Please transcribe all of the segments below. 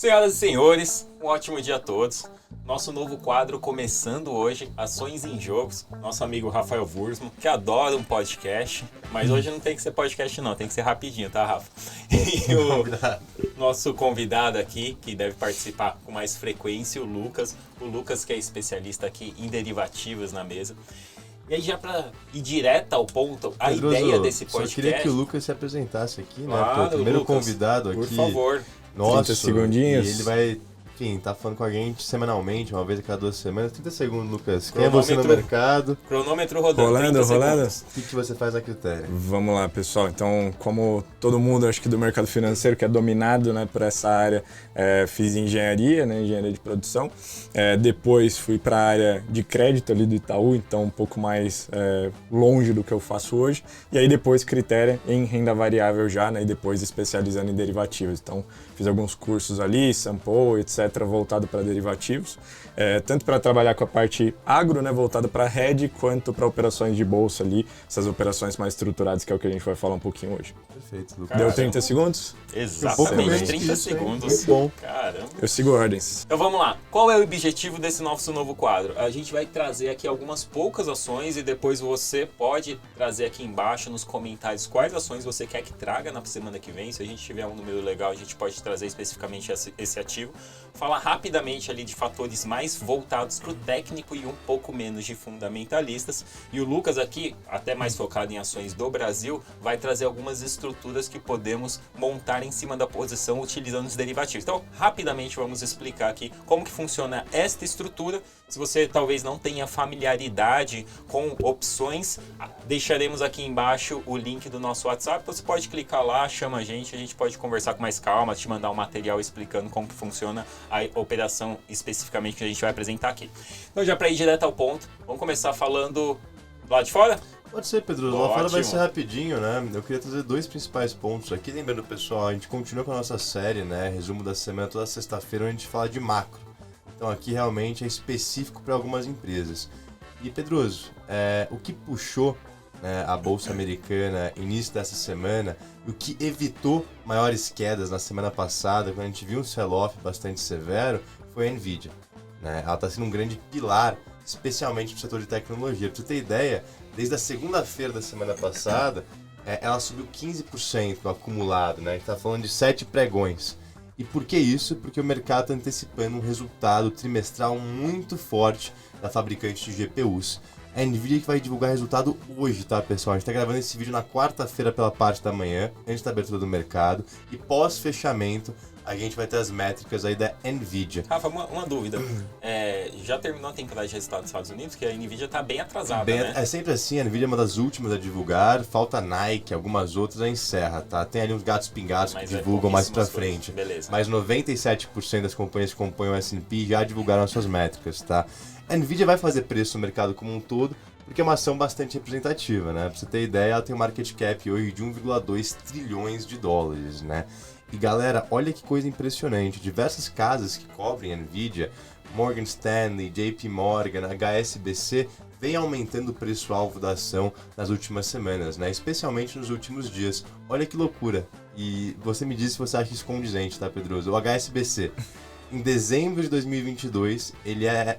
Senhoras e senhores, um ótimo dia a todos. Nosso novo quadro começando hoje, Ações em Jogos. Nosso amigo Rafael Wurzman, que adora um podcast, mas hoje não tem que ser podcast não, tem que ser rapidinho, tá, Rafa? E o nosso convidado aqui, que deve participar com mais frequência, o Lucas que é especialista aqui em derivativos na mesa. E aí já para ir direto ao ponto, a Pedroso, ideia desse podcast... Só queria que o Lucas se apresentasse aqui, né? Claro, o primeiro Lucas, convidado aqui. por favor. Nossa, 30 segundinhos. E ele vai, enfim, tá falando com a gente semanalmente, uma vez a cada 2 semanas. 30 segundos, Lucas. Quem é você no mercado? Cronômetro rodando. Rolando. O que você faz na Critério? Vamos lá, pessoal. Então, como todo mundo, acho que do mercado financeiro, que é dominado, né, por essa área, fiz engenharia, né, engenharia de produção. Depois fui para a área de crédito ali do Itaú, então um pouco mais longe do que eu faço hoje. E aí depois Critério em renda variável já, né, e depois especializando em derivativos. Então, fiz alguns cursos ali, Sampo, etc., voltado para derivativos. Tanto para trabalhar com a parte agro, né, voltada para hedge, quanto para operações de bolsa ali, essas operações mais estruturadas, que é o que a gente vai falar um pouquinho hoje. Perfeito, Lucas. Deu 30 segundos? Exatamente, 30 segundos. Muito bom. Caramba. Eu sigo ordens. Então vamos lá. Qual é o objetivo desse novo quadro? A gente vai trazer aqui algumas poucas ações e depois você pode trazer aqui embaixo nos comentários quais ações você quer que traga na semana que vem. Se a gente tiver um número legal, a gente pode trazer especificamente esse ativo. Falar rapidamente ali de fatores mais voltados para o técnico e um pouco menos de fundamentalistas. E o Lucas aqui, até mais focado em ações do Brasil, vai trazer algumas estruturas que podemos montar em cima da posição utilizando os derivativos. Então, rapidamente vamos explicar aqui como que funciona esta estrutura. Se você talvez não tenha familiaridade com opções, deixaremos aqui embaixo o link do nosso WhatsApp. Você pode clicar lá, chama a gente pode conversar com mais calma, te mandar um material explicando como que funciona a operação especificamente que a gente vai apresentar aqui. Então, já para ir direto ao ponto, vamos começar falando lá de fora? Pode ser, Pedro. Lá fora vai ser rapidinho, né? Eu queria trazer 2 principais pontos aqui. Lembrando, pessoal, a gente continua com a nossa série, né? Resumo da semana toda sexta-feira, onde a gente fala de macro. Então aqui realmente é específico para algumas empresas. E, Pedroso, o que puxou, né, a Bolsa Americana início dessa semana e o que evitou maiores quedas na semana passada, quando a gente viu um sell-off bastante severo, foi a Nvidia, né? Ela está sendo um grande pilar, especialmente no setor de tecnologia. Para você ter ideia, desde a segunda-feira da semana passada, ela subiu 15% no acumulado, né? A gente está falando de 7 pregões. E por que isso? Porque o mercado está antecipando um resultado trimestral muito forte da fabricante de GPUs. A Nvidia que vai divulgar resultado hoje, tá, pessoal? A gente está gravando esse vídeo na quarta-feira pela parte da manhã, antes da abertura do mercado. E pós-fechamento, a gente vai ter as métricas aí da Nvidia. Rafa, uma dúvida. Já terminou a temporada de resultados dos Estados Unidos? Que a Nvidia está bem atrasada, né? É sempre assim, a Nvidia é uma das últimas a divulgar. Falta Nike, algumas outras a encerra, tá? Tem ali uns gatos pingados que divulgam mais pra frente. Beleza. Mas 97% das companhias que compõem o S&P já divulgaram as suas métricas, tá? A Nvidia vai fazer preço no mercado como um todo, porque é uma ação bastante representativa, né? Pra você ter ideia, ela tem um market cap hoje de 1,2 trilhões de dólares, né? E galera, olha que coisa impressionante. Diversas casas que cobrem a Nvidia, Morgan Stanley, JP Morgan, HSBC, vem aumentando o preço-alvo da ação nas últimas semanas, né? Especialmente nos últimos dias. Olha que loucura. E você me diz se você acha isso condizente, tá, Pedroso? O HSBC, em dezembro de 2022, ele era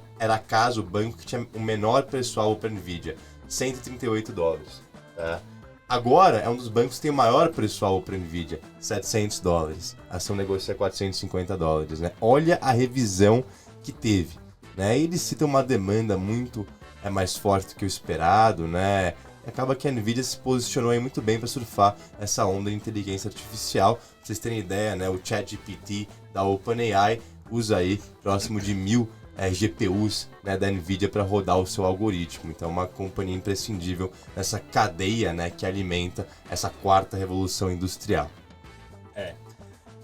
o banco que tinha o menor preço-alvo para a Nvidia, 138 dólares, tá? Agora, é um dos bancos que tem o maior preço-alvo para a Nvidia, 700 dólares. A ação negocia 450 dólares, né? Olha a revisão que teve, né? Eles citam uma demanda muito mais forte do que o esperado, né? Acaba que a Nvidia se posicionou aí muito bem para surfar essa onda de inteligência artificial. Pra vocês terem ideia, né? O ChatGPT da OpenAI usa aí próximo de 1000 GPUs, né, da Nvidia para rodar o seu algoritmo. Então é uma companhia imprescindível nessa cadeia, né, que alimenta essa quarta revolução industrial.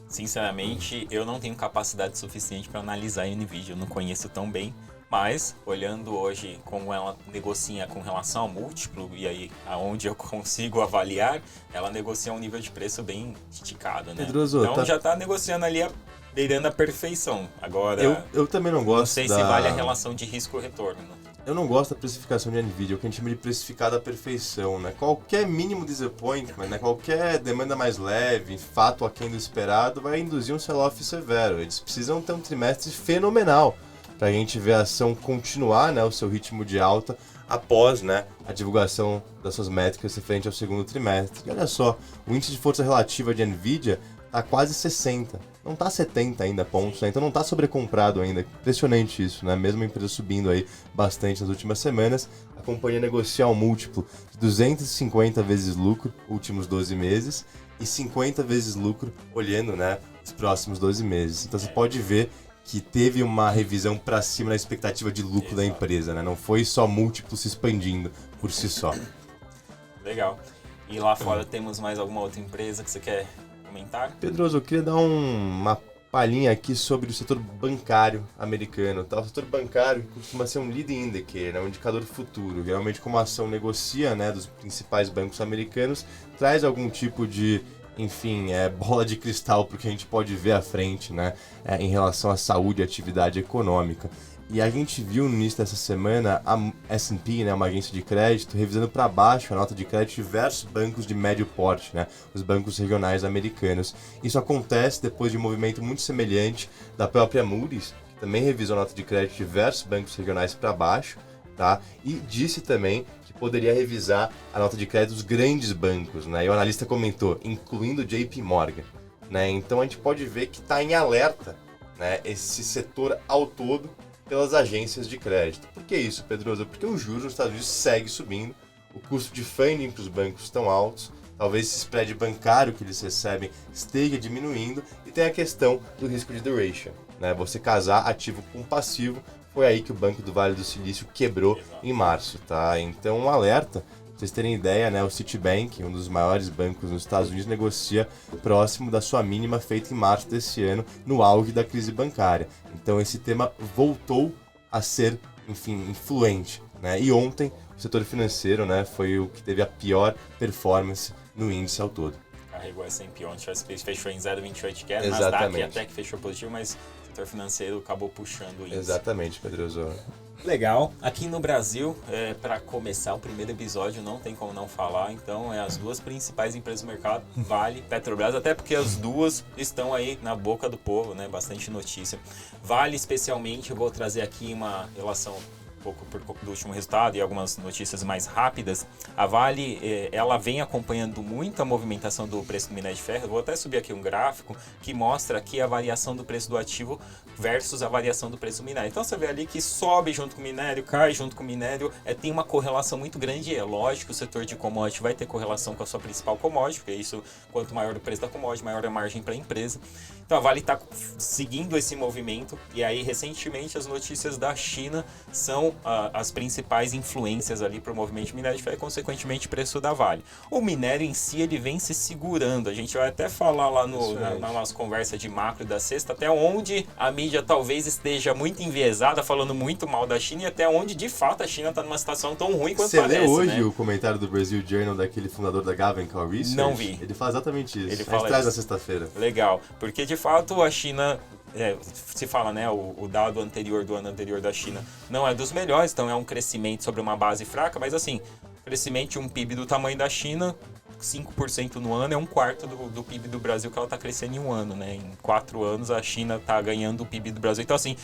Sinceramente, eu não tenho capacidade suficiente para analisar a Nvidia, eu não conheço tão bem, mas olhando hoje como ela negocia com relação ao múltiplo e aí aonde eu consigo avaliar, ela negocia um nível de preço bem esticado, né? Pedroso, então já está negociando ali beirando a perfeição. Agora, eu também não gosto. Não sei se vale a relação de risco-retorno, né? eu não gosto da precificação de NVIDIA, o que a gente chama de precificada à perfeição, né? Qualquer mínimo disappointment, né? Qualquer demanda mais leve, fato aquém do esperado, vai induzir um sell-off severo. Eles precisam ter um trimestre fenomenal para a gente ver a ação continuar, né, o seu ritmo de alta após, né, a divulgação das suas métricas referente ao segundo trimestre. E olha só, o índice de força relativa de NVIDIA está quase 60. Não está 70 ainda pontos, né? Então não está sobrecomprado ainda. Impressionante isso, né? Mesmo a empresa subindo aí bastante nas últimas semanas, a companhia negocia um múltiplo de 250 vezes lucro últimos 12 meses e 50 vezes lucro olhando, né, os próximos 12 meses. Então você pode ver que teve uma revisão para cima na expectativa de lucro da empresa, né? Não foi só múltiplo se expandindo por si só. Legal. E lá fora temos mais alguma outra empresa que você quer comentar? Pedroso, eu queria dar uma palhinha aqui sobre o setor bancário americano. Tá? O setor bancário costuma ser um leading indicator, né? Um indicador futuro. Geralmente, como a ação negocia, né, dos principais bancos americanos, traz algum tipo de, enfim, bola de cristal para o que a gente pode ver à frente, né, em relação à saúde e atividade econômica. E a gente viu no início dessa semana a S&P, né, uma agência de crédito, revisando para baixo a nota de crédito de diversos bancos de médio porte, né, os bancos regionais americanos. Isso acontece depois de um movimento muito semelhante da própria Moody's, que também revisou a nota de crédito de diversos bancos regionais para baixo, tá? E disse também que poderia revisar a nota de crédito dos grandes bancos, né? E o analista comentou, incluindo o JP Morgan, né? Então a gente pode ver que está em alerta, né, esse setor ao todo pelas agências de crédito. Por que isso, Pedroso? Porque o juros nos Estados Unidos segue subindo, o custo de funding para os bancos estão altos, talvez esse spread bancário que eles recebem esteja diminuindo e tem a questão do risco de duration, né? Você casar ativo com passivo, foi aí que o Banco do Vale do Silício quebrou em março, tá? Então, um alerta. Pra vocês terem ideia, né, o Citibank, um dos maiores bancos nos Estados Unidos, negocia próximo da sua mínima feita em março desse ano, no auge da crise bancária. Então esse tema voltou a ser, enfim, influente, né? E ontem o setor financeiro, né, foi o que teve a pior performance no índice ao todo. Carregou S&P ontem, fechou em 0,28 de queda, Exatamente. Nasdaq até que fechou positivo, mas o setor financeiro acabou puxando o índice. Exatamente, Pedroso. Legal. Aqui no Brasil, para começar o primeiro episódio, não tem como não falar, então as duas principais empresas do mercado, Vale, Petrobras, até porque as duas estão aí na boca do povo, né? Bastante notícia. Vale, especialmente, eu vou trazer aqui uma relação pouco do último resultado e algumas notícias mais rápidas. A Vale, ela vem acompanhando muito a movimentação do preço do minério de ferro. Eu vou até subir aqui um gráfico que mostra aqui a variação do preço do ativo versus a variação do preço do minério. Então você vê ali que sobe junto com o minério, cai junto com o minério, tem uma correlação muito grande. É lógico que o setor de commodity vai ter correlação com a sua principal commodity, porque isso, quanto maior o preço da commodity, maior a margem para a empresa. Então a Vale está seguindo esse movimento e aí recentemente as notícias da China são as principais influências ali para o movimento de minério de ferro e consequentemente o preço da Vale. O minério em si ele vem se segurando, a gente vai até falar lá na nossa conversa de macro da sexta, até onde a mídia talvez esteja muito enviesada, falando muito mal da China e até onde de fato a China está numa situação tão ruim quanto parece. Você leu hoje, né? O comentário do Brasil Journal daquele fundador da Gavankar Research? Não vi. Ele fala exatamente isso. Ele a gente traz na sexta-feira. Legal, porque de fato a China, se fala, né, o dado anterior do ano anterior da China não é dos melhores, então é um crescimento sobre uma base fraca, mas assim, crescimento de um PIB do tamanho da China, 5% no ano é um quarto do PIB do Brasil que ela está crescendo em um ano, né? Em 4 anos a China está ganhando o PIB do Brasil. Então assim,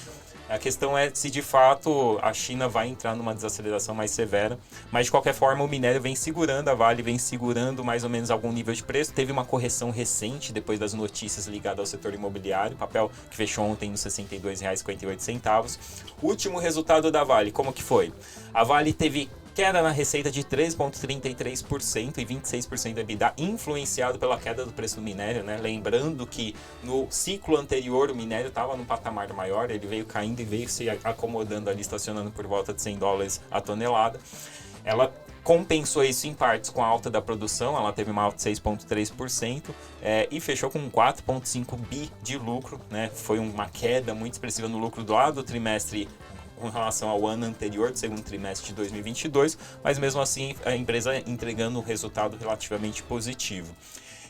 a questão é se de fato a China vai entrar numa desaceleração mais severa, mas de qualquer forma o minério vem segurando, a Vale vem segurando mais ou menos algum nível de preço. Teve uma correção recente depois das notícias ligadas ao setor imobiliário, papel que fechou ontem nos R$ 62,58. O último resultado da Vale, como que foi? A Vale teve queda na receita de 3,33% e 26% da EBITDA, influenciado pela queda do preço do minério, né? Lembrando que no ciclo anterior o minério estava num patamar maior, ele veio caindo e veio se acomodando ali, estacionando por volta de $100 a tonelada. Ela compensou isso em partes com a alta da produção, ela teve uma alta de 6,3% e fechou com 4,5 bi de lucro, né? Foi uma queda muito expressiva no lucro do lado do trimestre com relação ao ano anterior, do segundo trimestre de 2022, mas mesmo assim a empresa entregando um resultado relativamente positivo.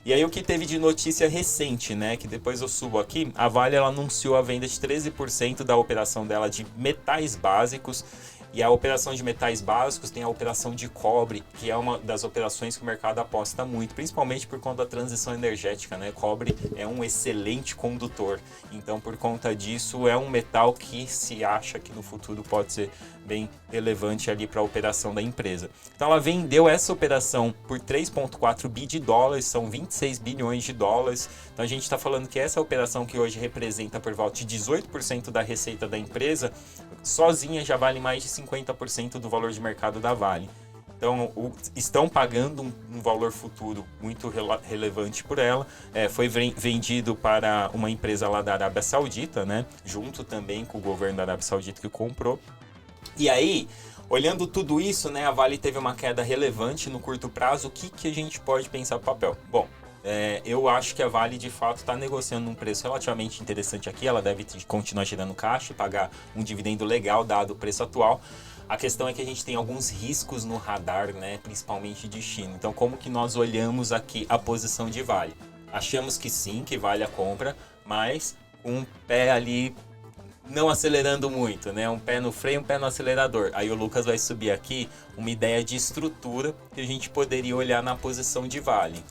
E aí o que teve de notícia recente, né, que depois eu subo aqui, a Vale ela anunciou a venda de 13% da operação dela de metais básicos, E a operação de metais básicos tem a operação de cobre, que é uma das operações que o mercado aposta muito, principalmente por conta da transição energética, né? Cobre é um excelente condutor. Então, por conta disso, é um metal que se acha que no futuro pode ser bem relevante ali para a operação da empresa. Então, ela vendeu essa operação por 3,4 bi de dólares, são 26 bilhões de dólares. Então, a gente está falando que essa operação, que hoje representa por volta de 18% da receita da empresa, sozinha já vale mais de 50% do valor de mercado da Vale. Então, estão pagando um valor futuro muito relevante por ela. Foi vendido para uma empresa lá da Arábia Saudita, né? Junto também com o governo da Arábia Saudita que comprou. E aí, olhando tudo isso, né, a Vale teve uma queda relevante no curto prazo. O que a gente pode pensar para o papel? Bom, eu acho que a Vale, de fato, está negociando um preço relativamente interessante aqui. Ela deve continuar gerando caixa e pagar um dividendo legal, dado o preço atual. A questão é que a gente tem alguns riscos no radar, né, principalmente de China. Então, como que nós olhamos aqui a posição de Vale? Achamos que sim, que vale a compra, mas um pé ali não acelerando muito, né? Um pé no freio, um pé no acelerador. Aí o Lucas vai subir aqui uma ideia de estrutura que a gente poderia olhar na posição de Vale.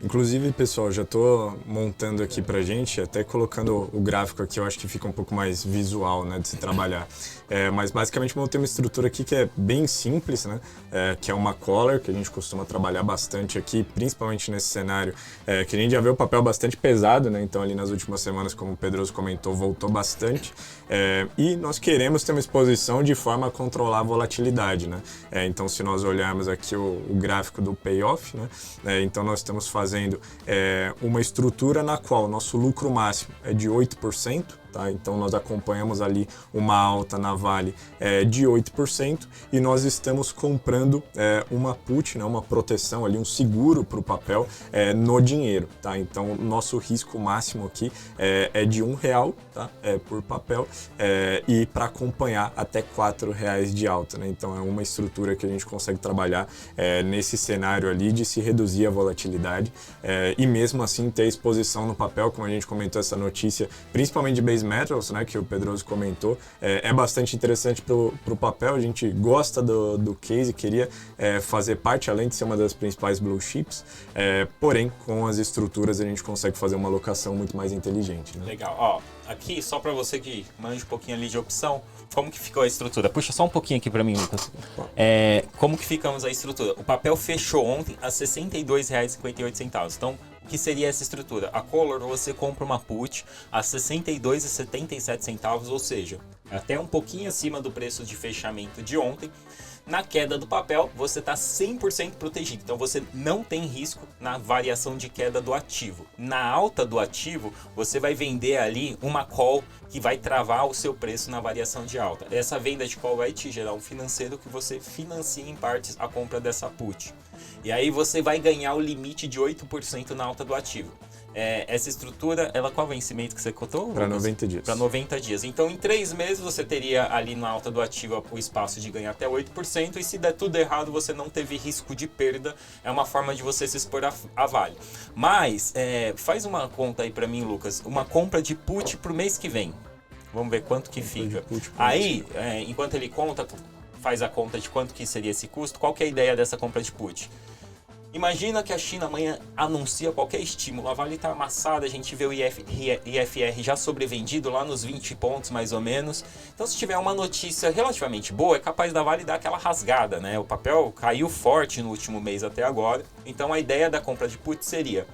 Inclusive, pessoal, já estou montando aqui pra gente, até colocando o gráfico aqui, eu acho que fica um pouco mais visual, né, de se trabalhar. Mas basicamente montei uma estrutura aqui que é bem simples, né, que é uma collar, que a gente costuma trabalhar bastante aqui, principalmente nesse cenário, que a gente já vê o papel bastante pesado, né, então ali nas últimas semanas, como o Pedroso comentou, voltou bastante. E nós queremos ter uma exposição de forma a controlar a volatilidade, né. Então, se nós olharmos aqui o gráfico do payoff, né, então nós estamos fazendo uma estrutura na qual o nosso lucro máximo é de 8%, tá? Então nós acompanhamos ali uma alta na Vale de 8% e nós estamos comprando uma put, né, uma proteção ali, um seguro para o papel no dinheiro, tá? Então nosso risco máximo aqui é de R$1, tá? Por papel e para acompanhar até R$4 de alta, né? Então é uma estrutura que a gente consegue trabalhar nesse cenário ali de se reduzir a volatilidade e mesmo assim ter exposição no papel, como a gente comentou essa notícia, principalmente de base metals, né, que o Pedroso comentou, é bastante interessante para o papel. A gente gosta do case, queria fazer parte, além de ser uma das principais blue chips, porém com as estruturas a gente consegue fazer uma alocação muito mais inteligente, né? Legal. Ó, aqui só para você que manja um pouquinho ali de opção, como que ficou a estrutura? Puxa só um pouquinho aqui para mim, Lucas. Como que ficamos a estrutura? O papel fechou ontem a R$ 62,58. Então, o que seria essa estrutura? A Color, você compra uma put a R$ 62,77, ou seja, até um pouquinho acima do preço de fechamento de ontem. Na queda do papel, você está 100% protegido. Então, você não tem risco na variação de queda do ativo. Na alta do ativo, você vai vender ali uma call que vai travar o seu preço na variação de alta. Essa venda de call vai te gerar um financeiro que você financia em partes a compra dessa put. E aí você vai ganhar o limite de 8% na alta do ativo. Essa estrutura, ela qual vencimento que você cotou? Para 90 dias. Para 90 dias. Então, em 3 meses, você teria ali na alta do ativo o espaço de ganhar até 8%. E se der tudo errado, você não teve risco de perda. É uma forma de você se expor a Vale. Mas, faz uma conta aí para mim, Lucas. Uma compra de put para o mês que vem. Vamos ver quanto que fica. Aí, enquanto ele faz a conta de quanto que seria esse custo, qual que é a ideia dessa compra de put? Imagina que a China amanhã anuncia qualquer estímulo, a Vale está amassada, a gente vê o IFR já sobrevendido lá nos 20 pontos mais ou menos. Então, se tiver uma notícia relativamente boa, é capaz da Vale dar aquela rasgada, né? O papel caiu forte no último mês até agora. Então, a ideia da compra de put seria: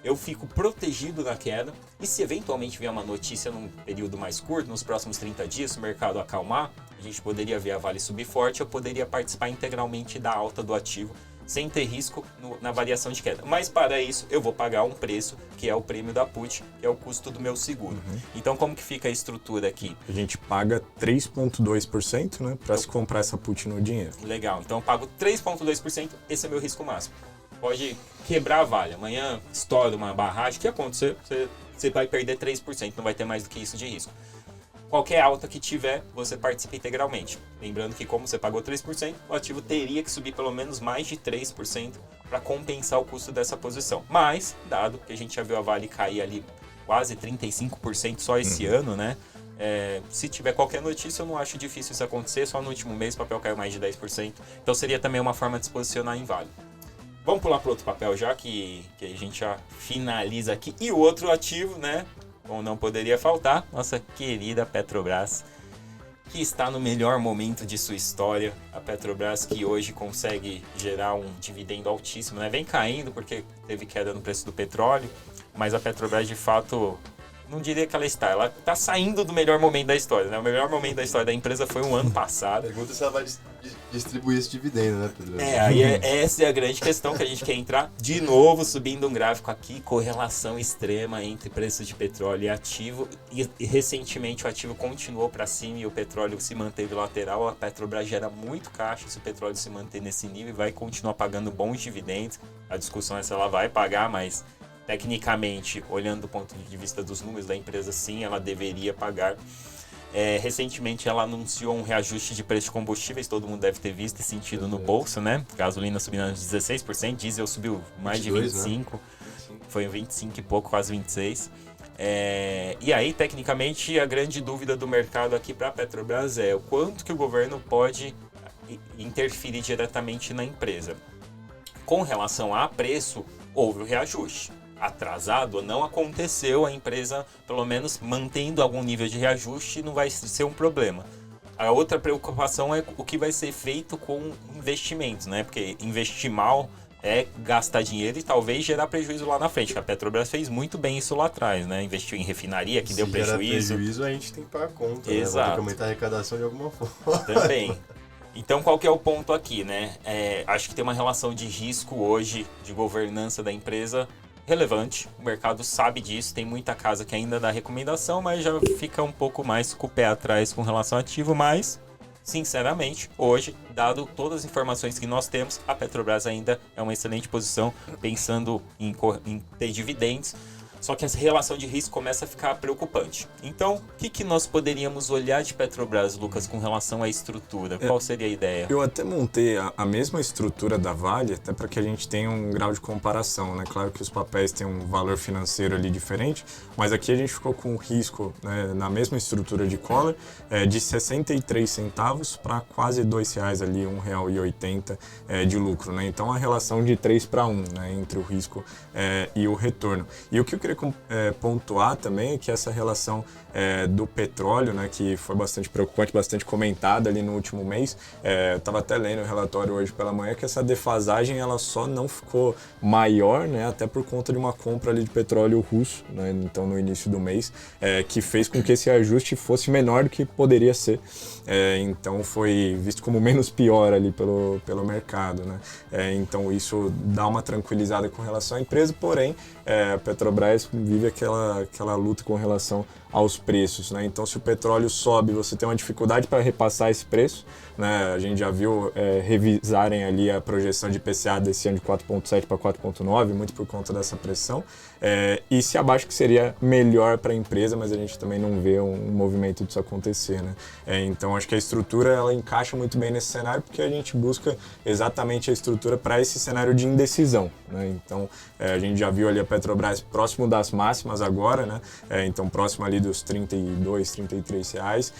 eu fico protegido na queda e se eventualmente vier uma notícia num período mais curto, nos próximos 30 dias, se o mercado acalmar, a gente poderia ver a Vale subir forte, eu poderia participar integralmente da alta do ativo, sem ter risco na variação de queda. Mas para isso, eu vou pagar um preço, que é o prêmio da put, que é o custo do meu seguro. Então, como que fica a estrutura aqui? A gente paga 3,2%, né, para se comprar essa put no dinheiro. Legal. Então, eu pago 3,2%, esse é meu risco máximo. Pode quebrar a Vale. Amanhã estoura uma barragem, o que acontecer? Você vai perder 3%, não vai ter mais do que isso de risco. Qualquer alta que tiver, você participa integralmente. Lembrando que, como você pagou 3%, o ativo teria que subir pelo menos mais de 3% para compensar o custo dessa posição. Mas, dado que a gente já viu a Vale cair ali quase 35% só esse ano, né? Se tiver qualquer notícia, eu não acho difícil isso acontecer. Só no último mês o papel caiu mais de 10%. Então seria também uma forma de se posicionar em Vale. Vamos pular para outro papel já, que a gente já finaliza aqui. E o outro ativo, né? Como não poderia faltar, nossa querida Petrobras, que está no melhor momento de sua história. A Petrobras que hoje consegue gerar um dividendo altíssimo, né? Vem caindo porque teve queda no preço do petróleo, mas a Petrobras de fato, não diria que ela está saindo do melhor momento da história, né? O melhor momento da história da empresa foi um ano passado. Pergunta se ela vai distribuir esse dividendo, né, Pedro? Essa é a grande questão que a gente quer entrar. De novo, subindo um gráfico aqui, correlação extrema entre preço de petróleo e ativo. E recentemente o ativo continuou para cima e o petróleo se manteve lateral. A Petrobras gera muito caixa, se o petróleo se manter nesse nível, vai continuar pagando bons dividendos. A discussão é se ela vai pagar, mas tecnicamente, olhando do ponto de vista dos números da empresa, sim, ela deveria pagar. Recentemente ela anunciou um reajuste de preço de combustíveis, todo mundo deve ter visto e sentido no bolso, né? Gasolina subindo 16%, diesel subiu mais 22, de 25%, né? Foi 25 e pouco, quase 26%. E aí, tecnicamente, a grande dúvida do mercado aqui para a Petrobras é o quanto que o governo pode interferir diretamente na empresa. Com relação a preço, houve o reajuste. Atrasado, não aconteceu, a empresa, pelo menos mantendo algum nível de reajuste, não vai ser um problema. A outra preocupação é o que vai ser feito com investimentos, né? Porque investir mal é gastar dinheiro e talvez gerar prejuízo lá na frente. A Petrobras fez muito bem isso lá atrás, né? Investiu em refinaria, que deu prejuízo. Se prejuízo, a gente tem que pagar conta, exato, né? Vai ter que aumentar a arrecadação de alguma forma. Também. Então, qual que é o ponto aqui, né? Acho que tem uma relação de risco hoje, de governança da empresa, relevante. O mercado sabe disso, tem muita casa que ainda dá recomendação, mas já fica um pouco mais com o pé atrás com relação ao ativo, mas, sinceramente, hoje, dado todas as informações que nós temos, a Petrobras ainda é uma excelente posição, pensando em ter dividendos, só que essa relação de risco começa a ficar preocupante. Então, o que nós poderíamos olhar de Petrobras, Lucas, com relação à estrutura? Qual seria a ideia? Eu até montei a mesma estrutura da Vale, até para que a gente tenha um grau de comparação, né? Claro que os papéis têm um valor financeiro ali diferente, mas aqui a gente ficou com o risco, né, na mesma estrutura de Coller, de 63 centavos para quase R$2 ali, R$1,80 de lucro, né? Então, a relação de 3-1, né, entre o risco e o retorno. E o que eu queria pontuar também é que essa relação do petróleo, né, que foi bastante preocupante, bastante comentada ali no último mês, eu estava até lendo o relatório hoje pela manhã, que essa defasagem ela só não ficou maior, né, até por conta de uma compra ali de petróleo russo, né, então no início do mês, que fez com que esse ajuste fosse menor do que poderia ser. Então foi visto como menos pior ali pelo mercado, né? Então isso dá uma tranquilizada com relação à empresa, porém a Petrobras vive aquela luta com relação aos preços, né? Então, se o petróleo sobe, você tem uma dificuldade para repassar esse preço, né? A gente já viu revisarem ali a projeção de IPCA desse ano de 4,7 para 4,9, muito por conta dessa pressão. E se abaixa que seria melhor para a empresa, mas a gente também não vê um movimento disso acontecer, né? Então, acho que a estrutura ela encaixa muito bem nesse cenário, porque a gente busca exatamente a estrutura para esse cenário de indecisão, né? Então, a gente já viu ali a Petrobras próximo das máximas agora, né? Então, próximo ali dos R$32, R$33.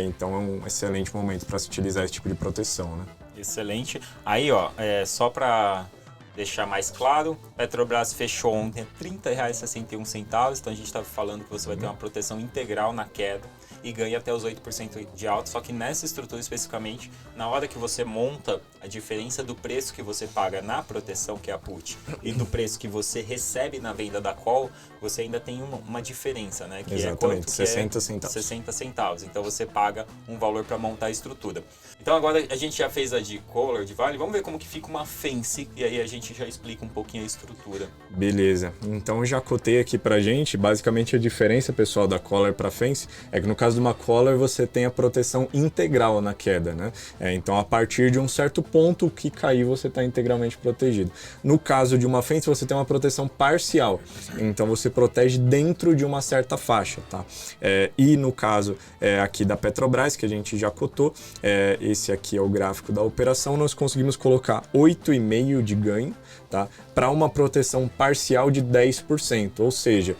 Então, é um excelente momento para se utilizar esse tipo de proteção, né? Excelente. Aí, ó, só para deixar mais claro, Petrobras fechou ontem a R$30,61, então a gente está falando que você vai ter uma proteção integral na queda e ganha até os 8% de alta, só que nessa estrutura especificamente, na hora que você monta a diferença do preço que você paga na proteção, que é a put, e do preço que você recebe na venda da call, você ainda tem uma diferença, né? Que exatamente, 60 centavos. 60 centavos, então você paga um valor para montar a estrutura. Então agora a gente já fez a de Coller, de Vale, vamos ver como que fica uma Fence, e aí a gente já explica um pouquinho a estrutura. Beleza, então eu já cotei aqui pra gente, basicamente a diferença, pessoal, da Coller para Fence, é que no caso de uma Coller você tem a proteção integral na queda, né? Então a partir de um certo ponto que cair você está integralmente protegido. No caso de uma Fence você tem uma proteção parcial, então você protege dentro de uma certa faixa, tá? E no caso aqui da Petrobras, que a gente já cotou, esse aqui é o gráfico da operação, nós conseguimos colocar 8,5% de ganho, tá? Para uma proteção parcial de 10%, ou seja,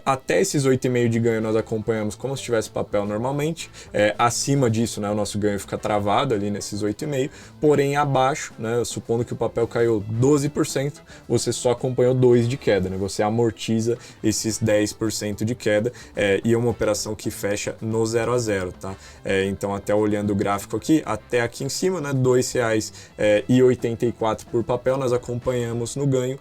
até esses 8,5% de ganho nós acompanhamos como se tivesse papel normalmente. Acima disso, né, o nosso ganho fica travado ali nesses 8,5%, porém abaixo, né, supondo que o papel caiu 12%, você só acompanhou 2% de queda, né, você amortiza esses 10% de queda, e é uma operação que fecha no 0 a 0, tá? Então, até olhando o gráfico aqui, até aqui em cima, né, R$ 2,84 por papel, nós acompanhamos no ganho,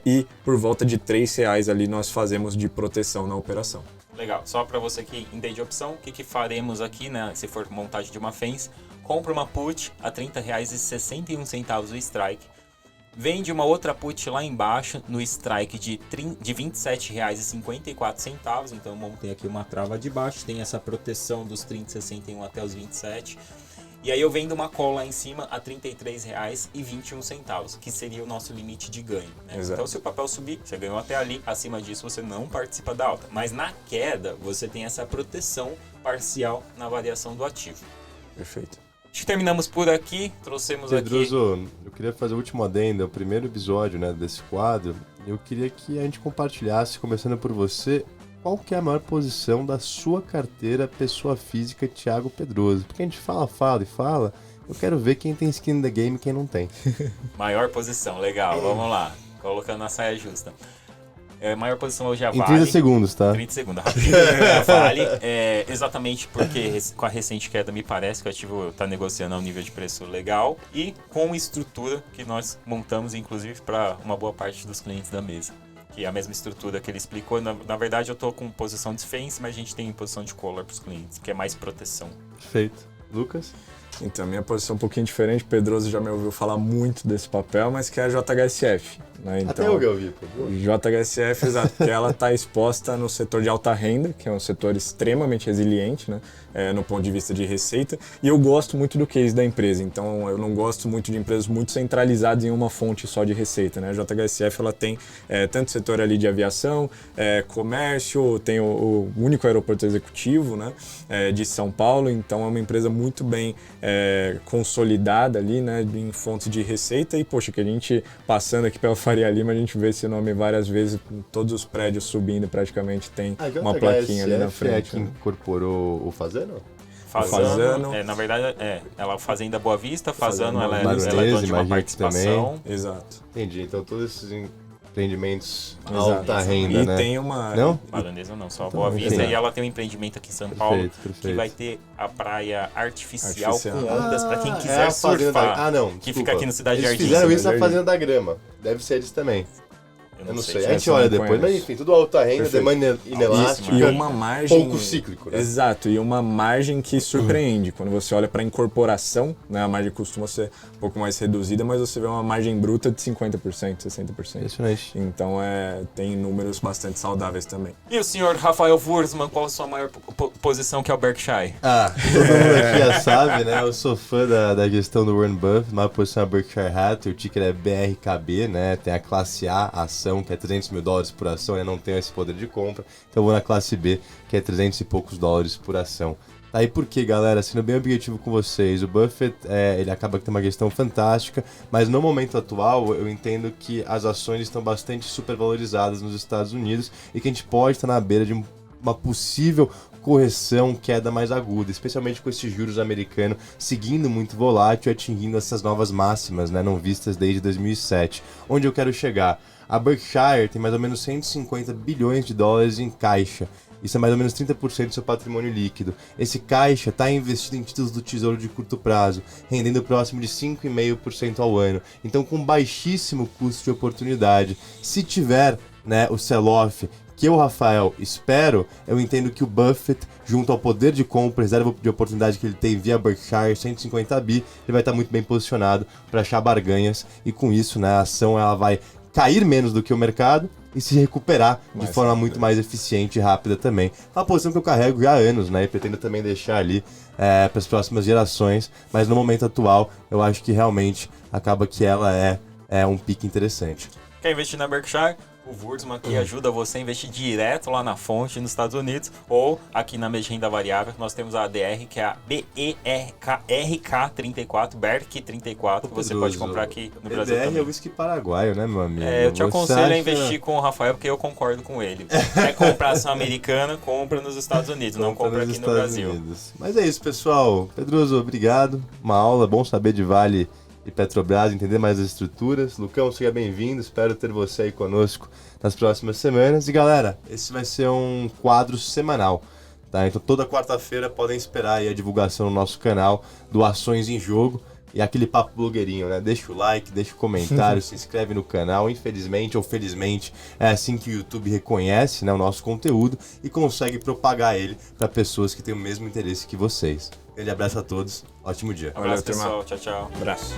e por volta de R$ 3 ali nós fazemos de proteção na operação. Legal, só para você que entende a opção, o que faremos aqui, né, se for montagem de uma FENS, compra uma put a R$ 30,61 o strike, vende uma outra put lá embaixo no strike de R$ 27,54, então eu montei aqui uma trava de baixo, tem essa proteção dos 30,61 até os 27, e aí eu vendo uma call lá em cima a R$ 33,21, que seria o nosso limite de ganho, né? Então se o papel subir, você ganhou até ali, acima disso você não participa da alta, mas na queda você tem essa proteção parcial na variação do ativo. Perfeito. Acho que terminamos por aqui, trouxemos Pedroso, aqui... eu queria fazer o último adendo, o primeiro episódio, né, desse quadro. Eu queria que a gente compartilhasse, começando por você, qual que é a maior posição da sua carteira pessoa física Thiago Pedroso. Porque a gente fala, eu quero ver quem tem skin in the game e quem não tem. Maior posição, legal, vamos lá, colocando a saia justa. Maior posição hoje é a Vale. Em 30 segundos, tá? 30 segundos, rapidinho. A Vale, exatamente porque com a recente queda me parece que o ativo está negociando a um nível de preço legal e com estrutura que nós montamos, inclusive, para uma boa parte dos clientes da mesa. Que é a mesma estrutura que ele explicou. Na verdade, eu estou com posição de defense, mas a gente tem posição de collar para os clientes, que é mais proteção. Perfeito. Lucas? Então, minha posição é um pouquinho diferente. Pedroso já me ouviu falar muito desse papel, mas que é a JHSF. Né? Então, até eu ouvi, pô. JHSF, exato, porque ela está exposta no setor de alta renda, que é um setor extremamente resiliente, né? No ponto de vista de receita, e eu gosto muito do case da empresa, então eu não gosto muito de empresas muito centralizadas em uma fonte só de receita, né? A JHSF ela tem tanto setor ali de aviação, comércio, tem o único aeroporto executivo, né, de São Paulo, então é uma empresa muito bem consolidada ali, né, em fontes de receita, e poxa, que a gente passando aqui pela Faria Lima, a gente vê esse nome várias vezes, com todos os prédios subindo praticamente tem uma plaquinha ali na frente. Que incorporou o Fazano? Fazano, na verdade, ela Fazenda Boa Vista, Fazano ela é dona de uma participação. Também. Exato. Entendi, então todos esses empreendimentos Exato. Alta renda, e né? tem uma... Não? Baronesa não, só Então, Boa Vista. entendi. E ela tem um empreendimento aqui em São Paulo, Perfeito. que vai ter a praia artificial. Com ondas para quem É quiser a Fazenda surfar. não, que desculpa. fica aqui no Cidade Eles Jardim. fizeram isso na Jardim. Fazenda da Grama. Deve ser eles também. Eu não sei. A gente essa eu olha não depois, mas conheço. enfim, tudo alta renda, Perfeito. demanda inelástica, E uma margem... pouco cíclico, né? Exato, e uma margem que surpreende. Quando você olha para a incorporação, né, a margem costuma ser um pouco mais reduzida, mas você vê uma margem bruta de 50%, 60%. Impressionante. Então tem números bastante saudáveis também. E o senhor Rafael Wurzman, qual a sua maior posição, que é o Berkshire? Todo mundo aqui já sabe, né? Eu sou fã da gestão do Warren Buffett, mas a posição é Berkshire Hathaway, o ticker é BRKB, né? Tem a classe A, a ação, que é $300 mil por ação, eu não tenho esse poder de compra, então eu vou na classe B, que é 300 e poucos dólares por ação. Tá aí por quê, galera? Sendo bem objetivo com vocês, o Buffett, ele acaba que tem uma gestão fantástica, mas no momento atual eu entendo que as ações estão bastante supervalorizadas nos Estados Unidos e que a gente pode estar na beira de uma possível correção, queda mais aguda, especialmente com esses juros americanos seguindo muito volátil e atingindo essas novas máximas, né, não vistas desde 2007. Onde eu quero chegar? A Berkshire tem mais ou menos 150 bilhões de dólares em caixa. Isso é mais ou menos 30% do seu patrimônio líquido. Esse caixa está investido em títulos do Tesouro de curto prazo, rendendo próximo de 5,5% ao ano. Então, com baixíssimo custo de oportunidade. Se tiver, né, o sell-off que eu, Rafael, espero, eu entendo que o Buffett, junto ao poder de compra, reserva de oportunidade que ele tem via Berkshire, 150 bi, ele vai estar muito bem posicionado para achar barganhas. E com isso, né, a ação ela vai cair menos do que o mercado e se recuperar de forma muito mais eficiente e rápida também. É uma posição que eu carrego já há anos, né? E pretendo também deixar ali para as próximas gerações, mas no momento atual eu acho que realmente acaba que ela é um pique interessante. Quer investir na Berkshire? o Wurtzman, que ajuda você a investir direto lá na fonte nos Estados Unidos, ou aqui na mesa de renda variável, nós temos a ADR, que é a BERK34, que você pode comprar aqui no Brasil BDR também. é o whisky paraguaio, né, meu amigo? Eu te Você aconselho acha- a investir com o Rafael, porque eu concordo com ele. Quer comprar ação americana, compra nos Estados Unidos, não compra nos aqui no Estados Brasil. Unidos. Mas é isso, pessoal. Pedroso, obrigado. Uma aula, bom saber de Vale e Petrobras, entender mais as estruturas. Lucão, seja bem-vindo. Espero ter você aí conosco nas próximas semanas. E galera, esse vai ser um quadro semanal, tá? Então toda quarta-feira podem esperar aí a divulgação no nosso canal do Ações em Jogo. E aquele papo blogueirinho, né? Deixa o like, deixa o comentário, se inscreve no canal. Infelizmente ou felizmente, é assim que o YouTube reconhece, né, o nosso conteúdo e consegue propagar ele para pessoas que têm o mesmo interesse que vocês. Grande abraço a todos, ótimo dia. Abraço, turma. pessoal. Tchau, tchau. Abraço.